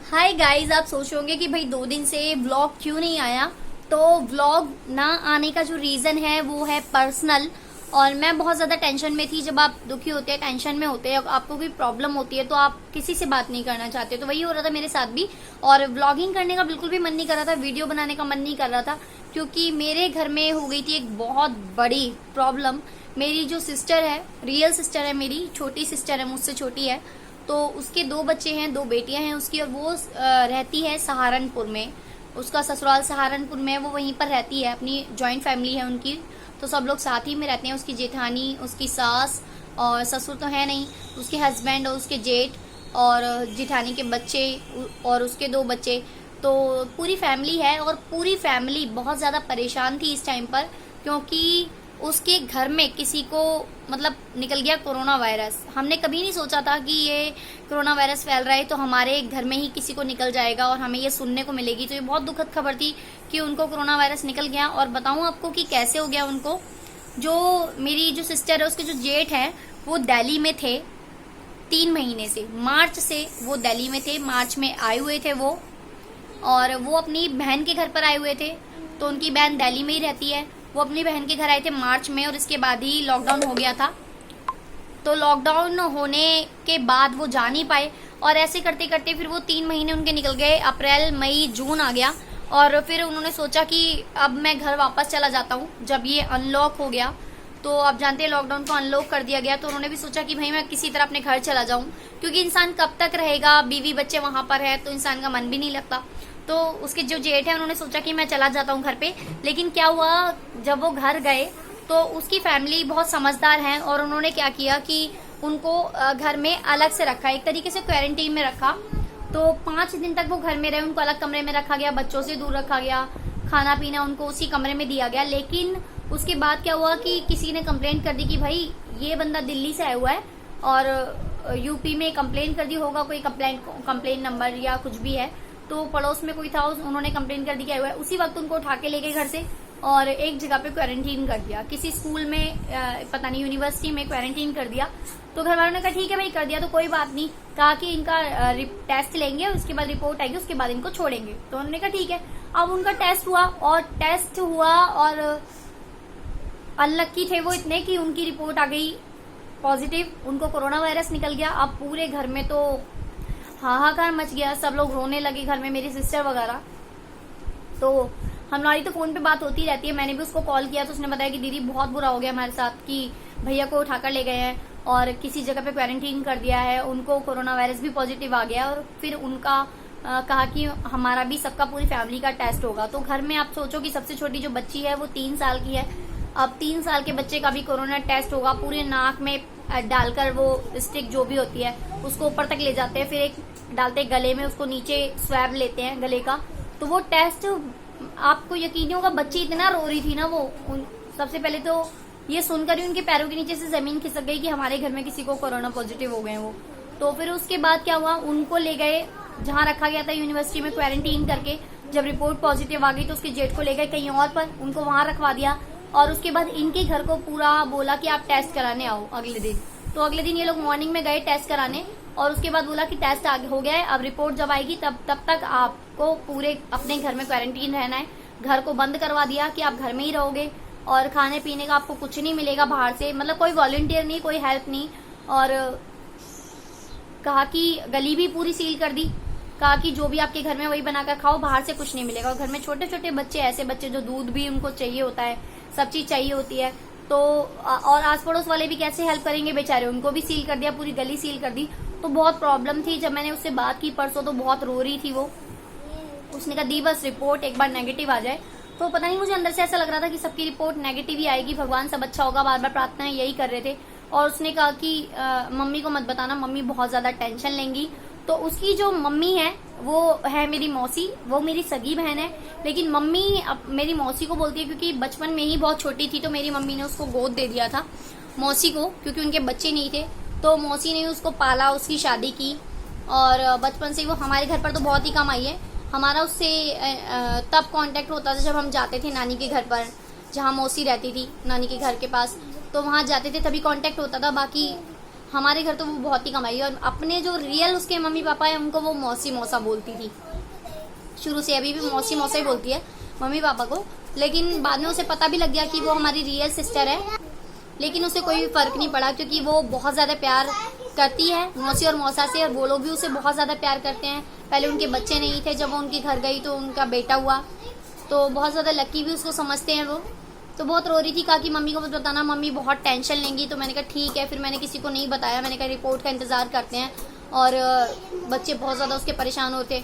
Hi guys, आप सोच होंगे कि भाई 2 दिन से व्लॉग क्यों नहीं आया। तो व्लॉग ना आने का जो रीजन है वो है पर्सनल। और मैं बहुत ज्यादा टेंशन में थी। जब आप दुखी होते हैं, टेंशन में होते हैं, आपको कोई प्रॉब्लम होती है तो आप किसी से बात नहीं करना चाहते। तो वही हो रहा था मेरे साथ भी। और व्लॉगिंग करने का बिल्कुल भी मन नहीं कर रहा था, वीडियो बनाने का मन नहीं कर रहा था, क्योंकि मेरे घर में हो गई थी एक बहुत बड़ी प्रॉब्लम। मेरी जो सिस्टर है, रियल सिस्टर है, मेरी छोटी सिस्टर है, मुझसे छोटी है, तो उसके 2 बच्चे हैं, 2 बेटियां हैं उसकी। और वो रहती है सहारनपुर में। उसका ससुराल सहारनपुर में है, वो वहीं पर रहती है, अपनी जॉइंट फैमिली है उनकी। तो सब लोग साथ ही में रहते हैं, उसकी जेठानी, उसकी सास, और ससुर तो है नहीं, उसके हस्बैंड और उसके जेठ और जेठानी के बच्चे और उसके 2 बच्चे। तो पूरी फैमिली है। और पूरी फैमिली बहुत ज़्यादा परेशान थी इस टाइम पर, क्योंकि उसके घर में किसी को मतलब निकल गया कोरोना वायरस। हमने कभी नहीं सोचा था कि ये कोरोना वायरस फैल रहा है तो हमारे घर में ही किसी को निकल जाएगा और हमें ये सुनने को मिलेगी। तो ये बहुत दुखद खबर थी कि उनको कोरोना वायरस निकल गया। और बताऊं आपको कि कैसे हो गया उनको। जो मेरी जो सिस्टर है, उसके जो जेठ है, वो दिल्ली में थे 3 महीने से। मार्च से वो दिल्ली में थे, मार्च में आए हुए थे वो। और वो अपनी बहन के घर पर आए हुए थे। तो उनकी बहन दिल्ली में ही रहती है। वो अपनी बहन के घर आए थे मार्च में, और इसके बाद ही लॉकडाउन हो गया था। तो लॉकडाउन होने के बाद वो जा नहीं पाए। और ऐसे करते करते फिर वो 3 महीने उनके निकल गए। अप्रैल, मई, जून आ गया। और फिर उन्होंने सोचा कि अब मैं घर वापस चला जाता हूँ। जब ये अनलॉक हो गया, तो आप जानते हैं लॉकडाउन को अनलॉक कर दिया गया, तो उन्होंने भी सोचा कि भाई मैं किसी तरह अपने घर चला जाऊं, क्योंकि इंसान कब तक रहेगा, बीवी बच्चे वहां पर है तो इंसान का मन भी नहीं लगता। तो उसके जो जेठ है, उन्होंने सोचा कि मैं चला जाता हूँ घर पे। लेकिन क्या हुआ, जब वो घर गए तो उसकी फैमिली बहुत समझदार है, और उन्होंने क्या किया कि उनको घर में अलग से रखा, एक तरीके से क्वारंटीन में रखा। तो 5 दिन तक वो घर में रहे, उनको अलग कमरे में रखा गया, बच्चों से दूर रखा गया, खाना पीना उनको उसी कमरे में दिया गया। लेकिन उसके बाद क्या हुआ कि किसी ने कंप्लेंट कर दी कि भाई ये बंदा दिल्ली से आया हुआ है, और यूपी में कंप्लेंट कर दी होगा, कोई कंप्लेंट नंबर या कुछ भी है। तो पड़ोस में कोई था, उन्होंने कंप्लेंट कर दी कि आया हुआ है। उसी वक्त उनको उठा के ले गए घर से और एक जगह पे क्वारंटीन कर दिया, किसी स्कूल में, पता नहीं यूनिवर्सिटी में क्वारंटीन कर दिया। तो घर वालों ने कहा ठीक है भाई, कर दिया तो कोई बात नहीं। कहा कि इनका टेस्ट लेंगे, उसके बाद रिपोर्ट आएगी, उसके बाद इनको छोड़ेंगे। तो उन्होंने कहा ठीक है। अब उनका टेस्ट हुआ, और अनलक्की थे वो इतने कि उनकी रिपोर्ट आ गई पॉजिटिव, उनको कोरोना वायरस निकल गया। अब पूरे घर में तो हाहाकार मच गया, सब लोग रोने लगे घर में, मेरी सिस्टर वगैरह। तो हमारी तो फोन पे बात होती रहती है, मैंने भी उसको कॉल किया तो उसने बताया कि दीदी बहुत बुरा हो गया हमारे साथ, कि भैया को उठाकर ले गए हैं और किसी जगह पे क्वारंटीन कर दिया है, उनको कोरोना वायरस भी पॉजिटिव आ गया। और फिर उनका कहा कि हमारा भी, सबका, पूरी फैमिली का टेस्ट होगा। तो घर में आप सोचो कि सबसे छोटी जो बच्ची है वो 3 साल की है। अब 3 साल के बच्चे का भी कोरोना टेस्ट होगा। पूरे नाक में डालकर, वो स्टिक जो भी होती है उसको ऊपर तक ले जाते हैं, फिर एक डालते हैं गले में, उसको नीचे स्वैब लेते हैं गले का। तो वो टेस्ट, आपको यकीन नहीं होगा, बच्ची इतना रो रही थी ना वो। सबसे पहले तो ये सुनकर ही उनके पैरों के नीचे से जमीन खिसक गई कि हमारे घर में किसी को कोरोना पॉजिटिव हो गए वो। तो फिर उसके बाद क्या हुआ, उनको ले गए जहाँ रखा गया था यूनिवर्सिटी में क्वारंटीन करके। जब रिपोर्ट पॉजिटिव आ गई तो उसके जेठ को ले गए कहीं और पर, उनको वहां रखवा दिया। और उसके बाद इनके घर को पूरा बोला कि आप टेस्ट कराने आओ अगले दिन। तो अगले दिन ये लोग मॉर्निंग में गए टेस्ट कराने, और उसके बाद बोला कि टेस्ट आगे हो गया है, अब रिपोर्ट जब आएगी तब तक आपको पूरे अपने घर में क्वारंटीन रहना है। घर को बंद करवा दिया कि आप घर में ही रहोगे, और खाने पीने का आपको कुछ नहीं मिलेगा बाहर से, मतलब कोई वॉलंटियर नहीं, कोई हेल्प नहीं। और कहा कि गली भी पूरी सील कर दी, कहा कि जो भी आपके घर में वही बनाकर खाओ, बाहर से कुछ नहीं मिलेगा। और घर में छोटे छोटे बच्चे, ऐसे बच्चे जो दूध भी उनको चाहिए होता है, सब चीज चाहिए होती है, तो और आस पड़ोस वाले भी कैसे हेल्प करेंगे बेचारे, उनको भी सील कर दिया, पूरी गली सील कर दी। तो बहुत प्रॉब्लम थी। जब मैंने उससे बात की परसों तो बहुत रो रही थी वो। उसने कहा दी बस रिपोर्ट एक बार नेगेटिव आ जाए। तो पता नहीं, मुझे अंदर से ऐसा लग रहा था कि सबकी रिपोर्ट नेगेटिव ही आएगी, भगवान सब अच्छा होगा, बार बार प्रार्थनाएं यही कर रहे थे। और उसने कहा कि मम्मी को मत बताना, मम्मी बहुत ज्यादा टेंशन लेंगी। तो उसकी जो मम्मी है वो है मेरी मौसी, वो मेरी सगी बहन है। लेकिन मम्मी मेरी मौसी को बोलती है, क्योंकि बचपन में ही बहुत छोटी थी तो मेरी मम्मी ने उसको गोद दे दिया था मौसी को, क्योंकि उनके बच्चे नहीं थे। तो मौसी ने उसको पाला, उसकी शादी की, और बचपन से वो हमारे घर पर तो बहुत ही कम आई है। हमारा उससे तब कांटेक्ट होता था जब हम जाते थे नानी के घर पर, जहाँ मौसी रहती थी नानी के घर के पास, तो वहाँ जाते थे तभी कांटेक्ट होता था। बाकी हमारे घर तो वो बहुत ही कम आई, और अपने जो रियल उसके मम्मी पापा है उनको वो मौसी मौसा बोलती थी शुरू से, अभी भी मौसी मौसा ही बोलती है मम्मी पापा को। लेकिन बाद में उसे पता भी लग गया कि वो हमारी रियल सिस्टर है, लेकिन उसे कोई फर्क नहीं पड़ा क्योंकि वो बहुत ज्यादा प्यार करती है मौसी और मौसा से, और वो लोग भी उसे बहुत ज्यादा प्यार करते हैं। पहले उनके बच्चे नहीं थे, जब वो उनके घर गई तो उनका बेटा हुआ, तो बहुत ज्यादा लकी भी उसको समझते हैं वो। तो बहुत रो रही थी, कहा कि मम्मी को मत बताना, मम्मी बहुत टेंशन लेंगी। तो मैंने कहा ठीक है, फिर मैंने किसी को नहीं बताया, मैंने कहा रिपोर्ट का इंतजार करते हैं। और बच्चे बहुत ज़्यादा उसके परेशान होते।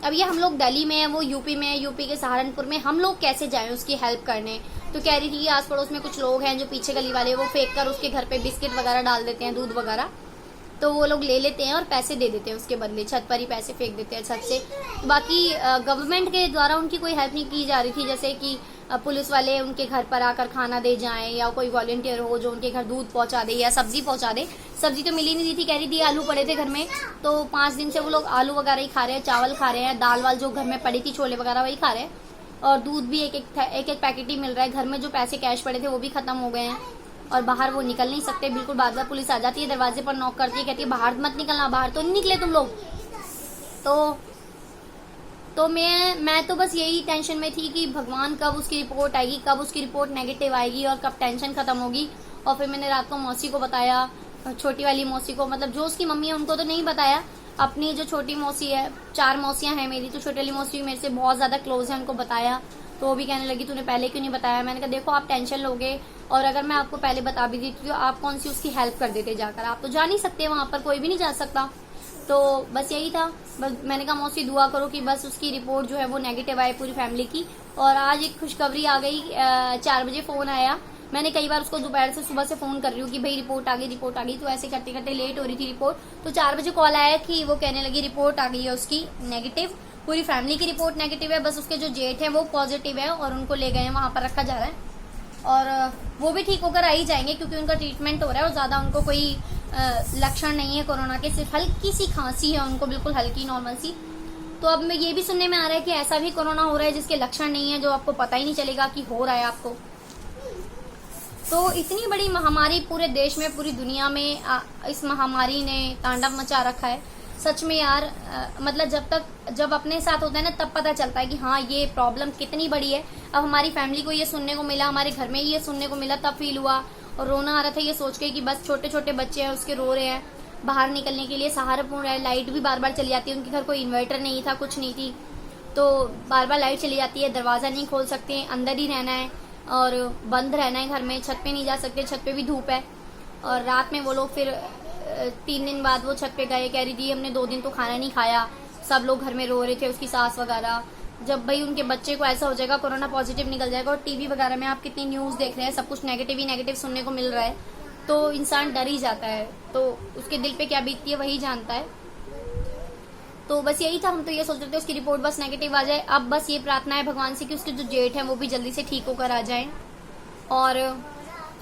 अब ये हम लोग दिल्ली में है, वो यूपी में है, यूपी के सहारनपुर में, हम लोग कैसे जाएं उसकी हेल्प करने। तो कह रही थी कि आस पड़ोस में कुछ लोग हैं जो पीछे गली वाले, वो फेंक कर उसके घर पे बिस्किट वगैरह डाल देते हैं, दूध वगैरह, तो वो लोग ले लेते हैं और पैसे दे देते हैं उसके बदले, छत पर ही पैसे फेंक देते हैं छत से। बाकी गवर्नमेंट के द्वारा उनकी कोई हेल्प नहीं की जा रही थी, जैसे कि पुलिस वाले उनके घर पर आकर खाना दे जाएं, या कोई वॉलंटियर हो जो उनके घर दूध पहुंचा दे या सब्जी पहुंचा दे। सब्जी तो मिली नहीं रही थी, कह रही थी आलू पड़े थे घर में, तो 5 दिन से वो लोग आलू वगैरह ही खा रहे हैं, चावल खा रहे हैं, दाल वाल जो घर में पड़ी थी छोले वगैरह वही खा रहे हैं, और दूध भी एक एक पैकेट ही मिल रहा है। घर में जो पैसे कैश पड़े थे वो भी खत्म हो गए हैं, और बाहर वो निकल नहीं सकते बिल्कुल। बार बार पुलिस आ जाती है, दरवाजे पर नॉक करती है, कहती है बाहर मत निकलना, बाहर तो नहीं निकले तुम लोग। तो मैं तो बस यही टेंशन में थी कि भगवान कब उसकी रिपोर्ट आएगी, कब उसकी रिपोर्ट नेगेटिव आएगी और कब टेंशन खत्म होगी। और फिर मैंने रात को मौसी को बताया, छोटी वाली मौसी को, मतलब जो उसकी मम्मी है उनको तो नहीं बताया, अपनी जो छोटी मौसी है, 4 मौसियां हैं मेरी, तो छोटी वाली मौसी मेरे से बहुत ज्यादा क्लोज है, उनको बताया। तो वो भी कहने लगी तूने पहले क्यों नहीं बताया। मैंने कहा देखो आप टेंशन लोगे, और अगर मैं आपको पहले बता भी दी तो आप कौन सी उसकी हेल्प कर देते जाकर, आप तो जा नहीं सकते वहां पर, कोई भी नहीं जा सकता। तो बस यही था। बस मैंने कहा मौसी दुआ करो कि बस उसकी रिपोर्ट जो है वो नेगेटिव आए पूरी फैमिली की। और आज एक खुशखबरी आ गई, 4 बजे फोन आया। मैंने कई बार उसको दोपहर से सुबह से फोन कर रही हूँ कि भाई रिपोर्ट आ गई, रिपोर्ट आ गई, तो ऐसे करते करते लेट हो रही थी रिपोर्ट। तो 4 बजे कॉल आया कि वो कहने लगी रिपोर्ट आ गई है उसकी नेगेटिव, पूरी फैमिली की रिपोर्ट नेगेटिव है, बस उसके जो जेठ है वो पॉजिटिव है, और उनको ले गए हैं, वहां पर रखा जा रहा है। और वो भी ठीक होकर आ ही जाएंगे क्योंकि उनका ट्रीटमेंट हो रहा है, और ज्यादा उनको कोई लक्षण नहीं है कोरोना के, सिर्फ हल्की सी खांसी है उनको, बिल्कुल हल्की नॉर्मल सी। तो अब मैं ये भी सुनने में आ रहा है कि ऐसा भी कोरोना हो रहा है जिसके लक्षण नहीं है, जो आपको पता ही नहीं चलेगा कि हो रहा है आपको। तो इतनी बड़ी महामारी पूरे देश में, पूरी दुनिया में इस महामारी ने तांडव मचा रखा है। सच में यार, मतलब जब अपने साथ होता है ना तब पता चलता है कि हाँ ये प्रॉब्लम कितनी बड़ी है। अब हमारी फैमिली को ये सुनने को मिला, हमारे घर में ये सुनने को मिला, तब फील हुआ। और रोना आ रहा था ये सोच के कि बस छोटे छोटे बच्चे हैं उसके, रो रहे हैं, बाहर निकलने के लिए सहारापूर्ण है, लाइट भी बार बार चली जाती है, उनके घर कोई इन्वर्टर नहीं था, कुछ नहीं थी, तो बार बार लाइट चली जाती है, दरवाजा नहीं खोल सकते, अंदर ही रहना है और बंद रहना है घर में, छत पे नहीं जा सकते, छत पे भी धूप है। और रात में वो लोग फिर 3 दिन बाद वो छत पे गए, कह रही थी हमने 2 दिन तो खाना नहीं खाया, सब लोग घर में रो रहे थे, उसकी सास वगैरह। जब भाई उनके बच्चे को ऐसा हो जाएगा, कोरोना पॉजिटिव निकल जाएगा, और टीवी वगैरह में आप कितनी न्यूज देख रहे हैं, सब कुछ नेगेटिव ही नेगेटिव सुनने को मिल रहा है, तो इंसान डर ही जाता है। तो उसके दिल पे क्या बीतती है वही जानता है। तो बस यही था, हम तो ये सोच रहे थे उसकी रिपोर्ट बस नेगेटिव आ जाए। अब बस ये प्रार्थना है भगवान से कि उसके जो जेठ है वो भी जल्दी से ठीक होकर आ जाए। और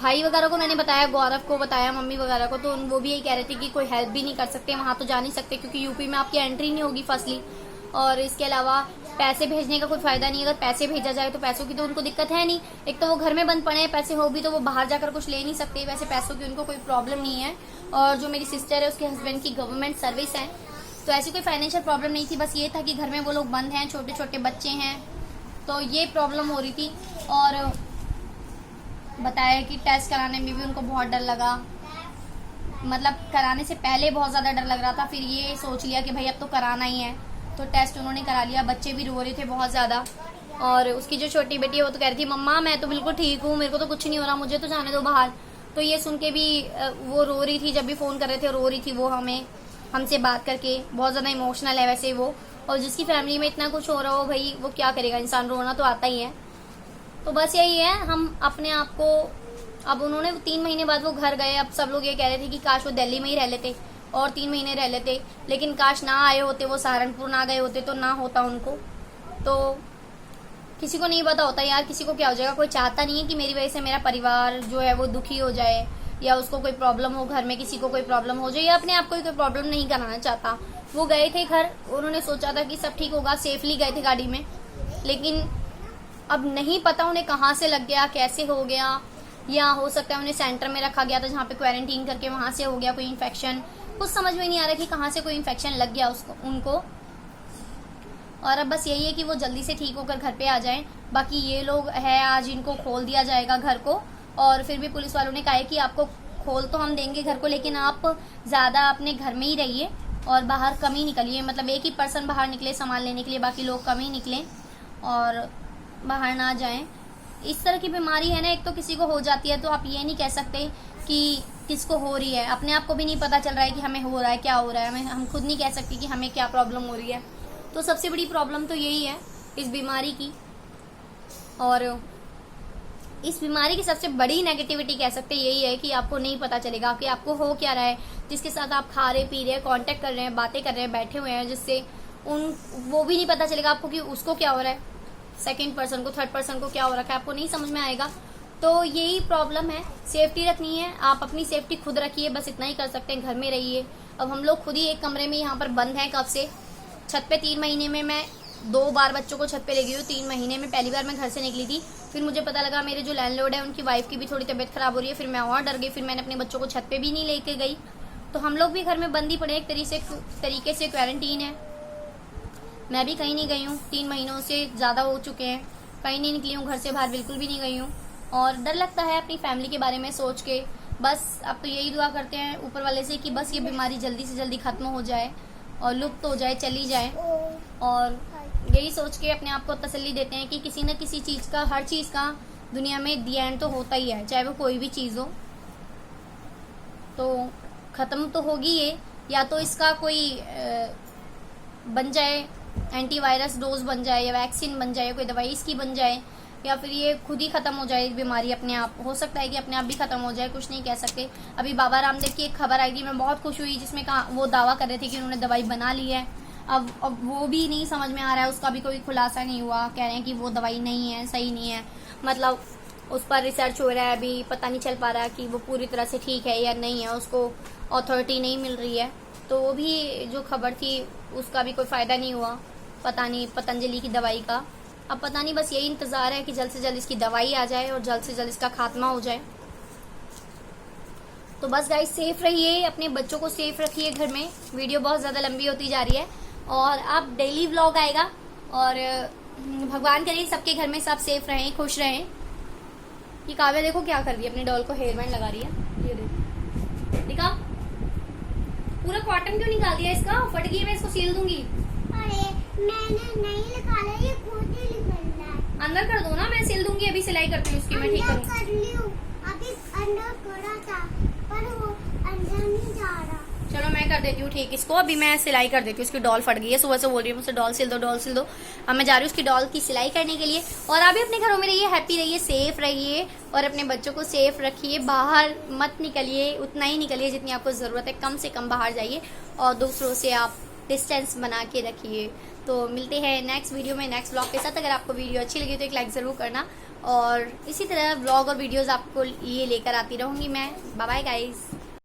भाई वगैरह को मैंने बताया, गौरव को बताया, मम्मी वगैरह को, तो वो भी यही कह रहे थे कि कोई हेल्प भी नहीं कर सकते, वहां तो जा नहीं सकते क्योंकि यूपी में आपकी एंट्री नहीं होगी फर्स्टली, और इसके अलावा पैसे भेजने का कोई फायदा नहीं। अगर पैसे भेजा जाए तो पैसों की तो उनको दिक्कत है नहीं, एक तो वो घर में बंद पड़े हैं, पैसे हो भी तो वो बाहर जाकर कुछ ले नहीं सकते, वैसे पैसों की उनको कोई प्रॉब्लम नहीं है। और जो मेरी सिस्टर है उसके हस्बैंड की गवर्नमेंट सर्विस है, तो ऐसी कोई फाइनेंशियल प्रॉब्लम नहीं थी, बस ये था कि घर में वो लोग बंद हैं, छोटे छोटे बच्चे हैं, तो ये प्रॉब्लम हो रही थी। और बताया कि टेस्ट कराने में भी उनको बहुत डर लगा, मतलब कराने से पहले बहुत ज्यादा डर लग रहा था, फिर ये सोच लिया कि भाई अब तो कराना ही है, तो टेस्ट उन्होंने करा लिया। बच्चे भी रो रहे थे बहुत ज्यादा, और उसकी जो छोटी बेटी है वो तो कह रही थी मम्मा मैं तो बिल्कुल ठीक हूँ, मेरे को तो कुछ नहीं हो रहा, मुझे तो जाने दो बाहर। तो ये सुन के भी वो रो रही थी, जब भी फोन कर रहे थे रो रही थी वो, हमसे बात करके, बहुत ज्यादा इमोशनल है वैसे वो। और जिसकी फैमिली में इतना कुछ हो रहा हो भाई वो क्या करेगा, इंसान रोना तो आता ही है। तो बस यही है, हम अपने आप को, अब उन्होंने 3 महीने बाद वो घर गए, अब सब लोग ये कह रहे थे कि काश वो दिल्ली में ही रह लेते और 3 महीने रह लेते, लेकिन काश ना आए होते, वो सहारनपुर ना गए होते तो ना होता उनको। तो किसी को नहीं पता होता यार, किसी को क्या हो जाएगा, कोई चाहता नहीं है कि मेरी वजह से मेरा परिवार जो है वो दुखी हो जाए, या उसको कोई प्रॉब्लम हो, घर में किसी को कोई प्रॉब्लम हो जाए, या अपने आप को कोई प्रॉब्लम नहीं कराना चाहता। वो गए थे घर, उन्होंने सोचा था कि सब ठीक होगा, सेफली गए थे गाड़ी में, लेकिन अब नहीं पता उन्हें कहाँ से लग गया, कैसे हो गया, या हो सकता है उन्हें सेंटर में रखा गया था जहाँ पे क्वारंटीन करके वहां से हो गया कोई इन्फेक्शन। कुछ समझ में नहीं आ रहा कि कहाँ से कोई इन्फेक्शन लग गया उनको। और अब बस यही है कि वो जल्दी से ठीक होकर घर पे आ जाएं। बाकी ये लोग है, आज इनको खोल दिया जाएगा घर को, और फिर भी पुलिस वालों ने कहा है कि आपको खोल तो हम देंगे घर को, लेकिन आप ज़्यादा अपने घर में ही रहिए और बाहर कम ही निकलिए। मतलब एक ही पर्सन बाहर निकले सामान लेने के लिए, बाकी लोग कम ही निकलें और बाहर ना जाएं। इस तरह की बीमारी है ना, एक तो किसी को हो जाती है तो आप ये नहीं कह सकते कि किसको हो रही है, अपने आप को भी नहीं पता चल रहा है कि हमें हो रहा है, क्या हो रहा है। हम खुद नहीं कह सकते कि हमें क्या प्रॉब्लम हो रही है। तो सबसे बड़ी प्रॉब्लम तो यही है इस बीमारी की। और इस बीमारी की सबसे बड़ी नेगेटिविटी कह सकते हैं यही है कि आपको नहीं पता चलेगा कि आपको हो क्या रहा है। जिसके साथ आप खा रहे पी रहे हैं, कांटेक्ट कर रहे हैं, बातें कर रहे हैं, बैठे हुए हैं, जिससे वो भी नहीं पता चलेगा आपको कि उसको क्या हो रहा है, सेकंड पर्सन को, थर्ड पर्सन को क्या हो रखा है, आपको नहीं समझ में आएगा। तो यही प्रॉब्लम है। सेफ्टी रखनी है, आप अपनी सेफ्टी खुद रखिए, बस इतना ही कर सकते हैं। घर में रहिए। अब हम लोग खुद ही एक कमरे में यहाँ पर बंद हैं कब से। छत पे 3 महीने में मैं 2 बार बच्चों को छत पे ले गई हूँ। 3 महीने में पहली बार मैं घर से निकली थी, फिर मुझे पता लगा मेरे जो लैंडलॉर्ड है उनकी वाइफ की भी थोड़ी तबीयत खराब हो रही है, फिर मैं और डर गई, फिर मैंने अपने बच्चों को छत पे भी नहीं लेके गई। तो हम लोग भी घर में बंद ही पड़े, एक तरीके से क्वारंटीन है। मैं भी कहीं नहीं गई हूँ, 3 महीनों से ज़्यादा हो चुके हैं, कहीं नहीं निकली हूँ, घर से बाहर बिल्कुल भी नहीं गई हूँ। और डर लगता है अपनी फैमिली के बारे में सोच के। बस अब तो यही दुआ करते हैं ऊपर वाले से कि बस ये बीमारी जल्दी से जल्दी खत्म हो जाए और लुप्त हो जाए, चली जाए। और यही सोच के अपने आप को तसल्ली देते हैं कि किसी न किसी चीज़ का, हर चीज़ का दुनिया में दी एंड तो होता ही है, चाहे वो कोई भी चीज़ हो। तो ख़त्म तो होगी ये, या तो इसका कोई बन जाए, एंटीवायरस डोज बन जाए, या वैक्सीन बन जाए, कोई दवाई इसकी बन जाए, या फिर ये खुद ही खत्म हो जाए बीमारी अपने आप। हो सकता है कि अपने आप भी खत्म हो जाए, कुछ नहीं कह सकते। अभी बाबा रामदेव की एक खबर आई थी, मैं बहुत खुश हुई, जिसमें वो दावा कर रहे थे कि उन्होंने दवाई बना ली है। अब वो भी नहीं समझ में आ रहा है, उसका भी कोई खुलासा नहीं हुआ। कह रहे हैं कि वो दवाई नहीं है, सही नहीं है, मतलब उस पर रिसर्च हो रहा है, अभी पता नहीं चल पा रहा कि वो पूरी तरह से ठीक है या नहीं है, उसको अथॉरिटी नहीं मिल रही है। तो वो भी जो खबर थी उसका भी कोई फ़ायदा नहीं हुआ, पता नहीं पतंजलि की दवाई का। अब पता नहीं, बस यही इंतज़ार है कि जल्द से जल्द इसकी दवाई आ जाए और जल्द से जल्द इसका खात्मा हो जाए। तो बस गाइस, सेफ रहिए, अपने बच्चों को सेफ रखिए घर में। वीडियो बहुत ज़्यादा लंबी होती जा रही है और अब डेली व्लॉग आएगा, और भगवान करे सबके घर में सब सेफ रहें, खुश रहें। ये काव्या देखो क्या कर रही है, अपनी डॉल को हेयर बैंड लगा रही है। ये देखो, दिखा, पूरा कॉटन क्यों निकाल दिया इसका, फट गई, मैं इसको सील दूंगी। अरे मैंने नहीं निकाला, ये खुद ही निकल रहा है। अंदर कर दो ना, मैं सिल दूंगी, अभी सिलाई करती हूँ उसकी, मैं ठीक करूँ। कर लियो, अभी अंदर करा था पर वो अंदर नहीं जा रहा। चलो मैं कर देती हूँ ठीक इसको, अभी मैं सिलाई कर देती हूँ। इसकी डॉल फट गई है, सुबह से बोल रही हूँ मुझसे डॉल सिल दो, डॉल सिल दो। अब मैं जा रही हूँ उसकी डॉल की सिलाई करने के लिए। और आप भी अपने घरों में रहिए, हैप्पी रहिए, सेफ रहिए, और अपने बच्चों को सेफ रखिए। बाहर मत निकलिए, उतना ही निकलिए जितनी आपको ज़रूरत है, कम से कम बाहर जाइए, और दूसरों से आप डिस्टेंस बना के रखिए। तो मिलते हैं नेक्स्ट वीडियो में, नेक्स्ट ब्लॉग के साथ। अगर आपको वीडियो अच्छी लगी तो एक लाइक ज़रूर करना, और इसी तरह ब्लॉग और वीडियोज़ आपको ये लेकर आती रहूँगी मैं। Bye bye guys.